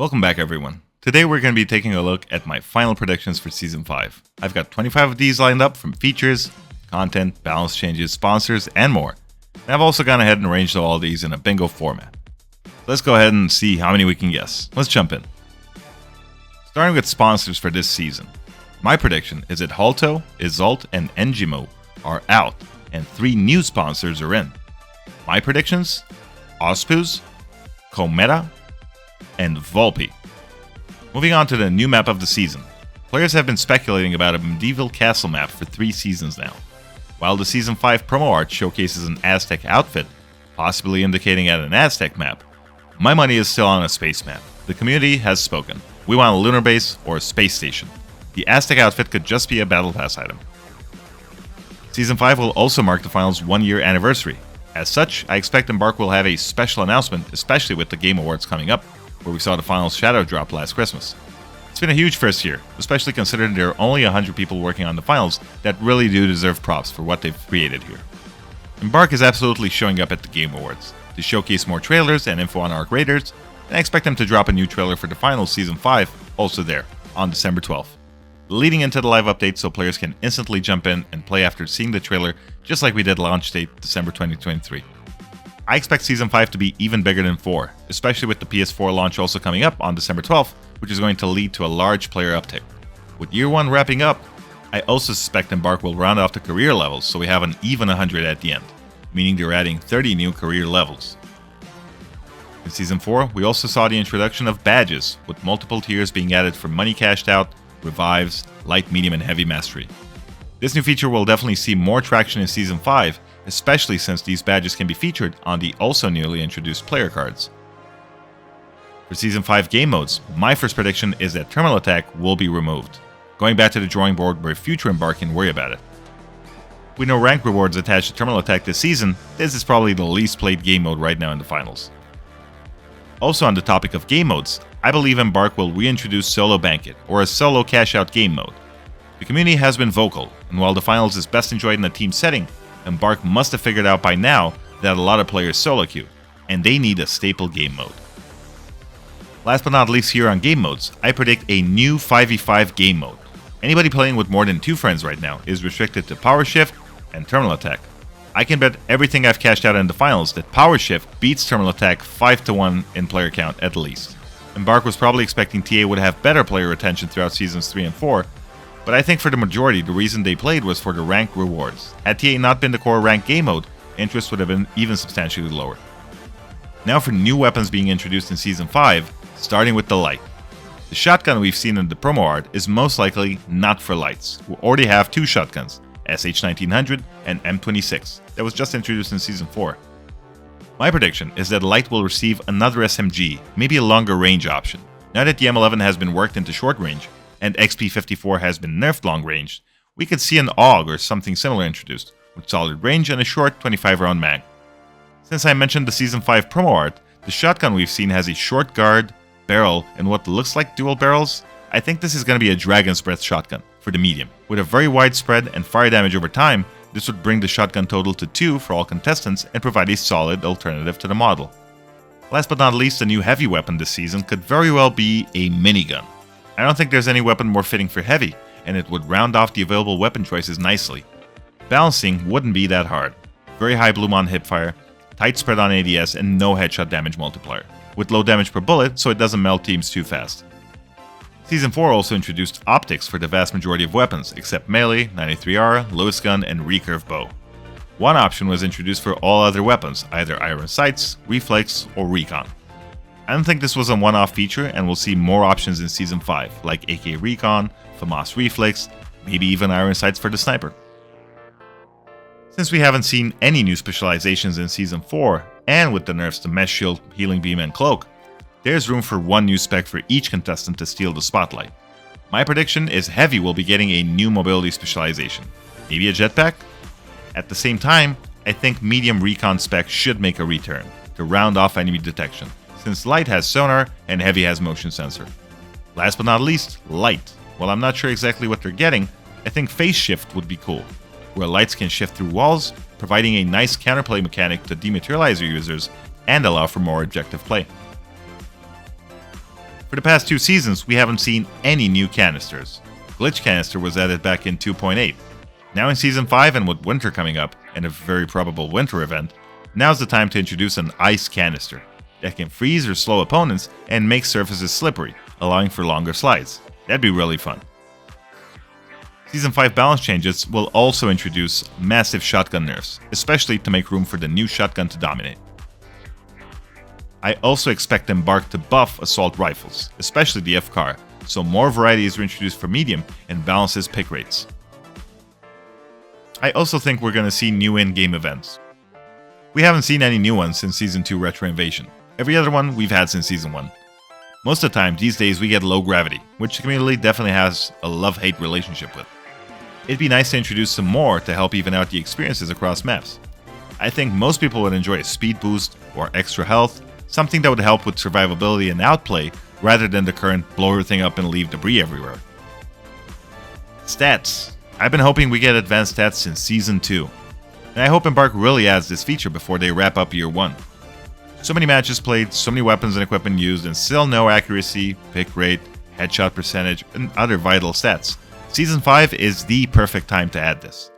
Welcome back everyone. Today we're going to be taking a look at my final predictions for Season 5. I've got 25 of these lined up from features, content, balance changes, sponsors, and more. And I've also gone ahead and arranged all of these in a bingo format. Let's go ahead and see how many we can guess. Let's jump in. Starting with sponsors for this season. My prediction is that Halto, Isolt, and Engimo are out, and 3 new sponsors are in. My predictions? Ospuz, Cometa, and Volpe. Moving on to the new map of the season. Players have been speculating about a medieval castle map for 3 seasons now. While the Season 5 promo art showcases an Aztec outfit, possibly indicating at an Aztec map, my money is still on a space map. The community has spoken. We want a lunar base or a space station. The Aztec outfit could just be a battle pass item. Season 5 will also mark the final's 1-year anniversary. As such, I expect Embark will have a special announcement, especially with the Game Awards coming up, where we saw the final's shadow drop last Christmas. It's been a huge first year, especially considering there are only 100 people working on the finals that really do deserve props for what they've created here. Embark is absolutely showing up at the Game Awards to showcase more trailers and info on Arc Raiders, and I expect them to drop a new trailer for the finals Season 5 also there, on December 12th. Leading into the live update so players can instantly jump in and play after seeing the trailer, just like we did launch date December 2023. I expect Season 5 to be even bigger than 4, especially with the PS4 launch also coming up on December 12th, which is going to lead to a large player uptick. With Year 1 wrapping up, I also suspect Embark will round off the career levels so we have an even 100 at the end, meaning they're adding 30 new career levels. In Season 4, we also saw the introduction of badges, with multiple tiers being added for money cashed out, revives, light, medium, and heavy mastery. This new feature will definitely see more traction in Season 5, especially since these badges can be featured on the also newly introduced player cards. For Season 5 game modes, my first prediction is that Terminal Attack will be removed, going back to the drawing board where future Embark can worry about it. With no rank rewards attached to Terminal Attack this season, this is probably the least played game mode right now in the finals. Also on the topic of game modes, I believe Embark will reintroduce Solo Banquet, or a solo cash-out game mode. The community has been vocal, and while the finals is best enjoyed in a team setting, Embark must have figured out by now that a lot of players solo queue, and they need a staple game mode. Last but not least here on game modes, I predict a new 5v5 game mode. Anybody playing with more than 2 friends right now is restricted to Power Shift and Terminal Attack. I can bet everything I've cashed out in the finals that Power Shift beats Terminal Attack 5-1 in player count at least. Embark was probably expecting TA would have better player retention throughout Seasons 3 and 4, but I think for the majority the reason they played was for the rank rewards. Had TA not been the core rank game mode, interest would have been even substantially lower. Now for new weapons being introduced in Season 5, starting with the Light. The shotgun we've seen in the promo art is most likely not for Lights, who already have 2 shotguns, SH1900 and M26, that was just introduced in Season 4. My prediction is that Light will receive another SMG, maybe a longer range option. Now that the M11 has been worked into short range, and XP54 has been nerfed long range, we could see an AUG or something similar introduced, with solid range and a short 25 round mag. Since I mentioned the Season 5 promo art, the shotgun we've seen has a short guard, barrel, and what looks like dual barrels. I think this is going to be a Dragon's Breath shotgun for the medium. With a very wide spread and fire damage over time, this would bring the shotgun total to 2 for all contestants and provide a solid alternative to the model. Last but not least, a new heavy weapon this season could very well be a minigun. I don't think there's any weapon more fitting for heavy, and it would round off the available weapon choices nicely. Balancing wouldn't be that hard. Very high bloom on hipfire, tight spread on ADS, and no headshot damage multiplier, with low damage per bullet so it doesn't melt teams too fast. Season 4 also introduced optics for the vast majority of weapons, except melee, 93R, Lewis gun, and recurve bow. One option was introduced for all other weapons, either iron sights, reflex, or recon. I don't think this was a one-off feature, and we'll see more options in Season 5, like AK Recon, FAMAS Reflex, maybe even iron sights for the sniper. Since we haven't seen any new specializations in Season 4, and with the nerfs to Mesh Shield, Healing Beam, and Cloak, there's room for one new spec for each contestant to steal the spotlight. My prediction is Heavy will be getting a new mobility specialization, maybe a jetpack? At the same time, I think Medium Recon spec should make a return, to round off enemy detection, since Light has sonar and Heavy has motion sensor. Last but not least, Light. While I'm not sure exactly what they're getting, I think Phase Shift would be cool, where Lights can shift through walls, providing a nice counterplay mechanic to dematerializer users and allow for more objective play. For the past 2 seasons, we haven't seen any new canisters. Glitch Canister was added back in 2.8. Now in Season 5 and with winter coming up, and a very probable winter event, now's the time to introduce an Ice Canister that can freeze or slow opponents and make surfaces slippery, allowing for longer slides. That'd be really fun. Season 5 balance changes will also introduce massive shotgun nerfs, especially to make room for the new shotgun to dominate. I also expect Embark to buff assault rifles, especially the FCAR, so more variety is introduced for medium and balances pick rates. I also think we're going to see new in-game events. We haven't seen any new ones since Season 2 Retro Invasion. Every other one we've had since Season 1. Most of the time, these days we get low gravity, which the community definitely has a love-hate relationship with. It'd be nice to introduce some more to help even out the experiences across maps. I think most people would enjoy a speed boost or extra health, something that would help with survivability and outplay rather than the current blow everything up and leave debris everywhere. Stats. I've been hoping we get advanced stats since Season 2, and I hope Embark really adds this feature before they wrap up Year 1. So many matches played, so many weapons and equipment used, and still no accuracy, pick rate, headshot percentage, and other vital stats. Season 5 is the perfect time to add this.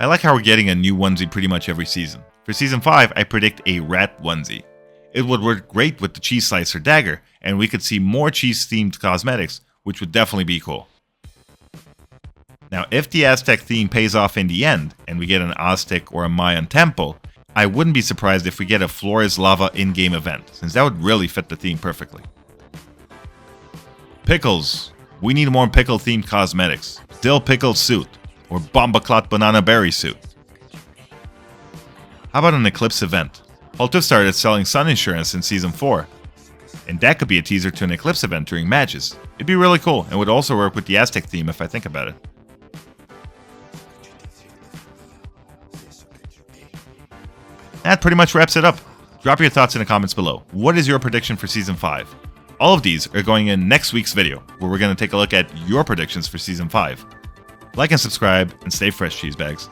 I like how we're getting a new onesie pretty much every season. For Season 5, I predict a rat onesie. It would work great with the cheese slicer dagger, and we could see more cheese-themed cosmetics, which would definitely be cool. Now, if the Aztec theme pays off in the end, and we get an Aztec or a Mayan temple, I wouldn't be surprised if we get a Flores Lava in-game event, since that would really fit the theme perfectly. Pickles. We need more pickle-themed cosmetics. Dill Pickle suit, or Bomba Clot Banana Berry suit. How about an Eclipse Event? Holtuf started selling sun insurance in Season 4, and that could be a teaser to an Eclipse Event during matches. It'd be really cool, and would also work with the Aztec theme if I think about it. That pretty much wraps it up. Drop your thoughts in the comments below. What is your prediction for Season 5? All of these are going in next week's video, where we're going to take a look at your predictions for Season 5. Like and subscribe, and stay fresh, cheesebags.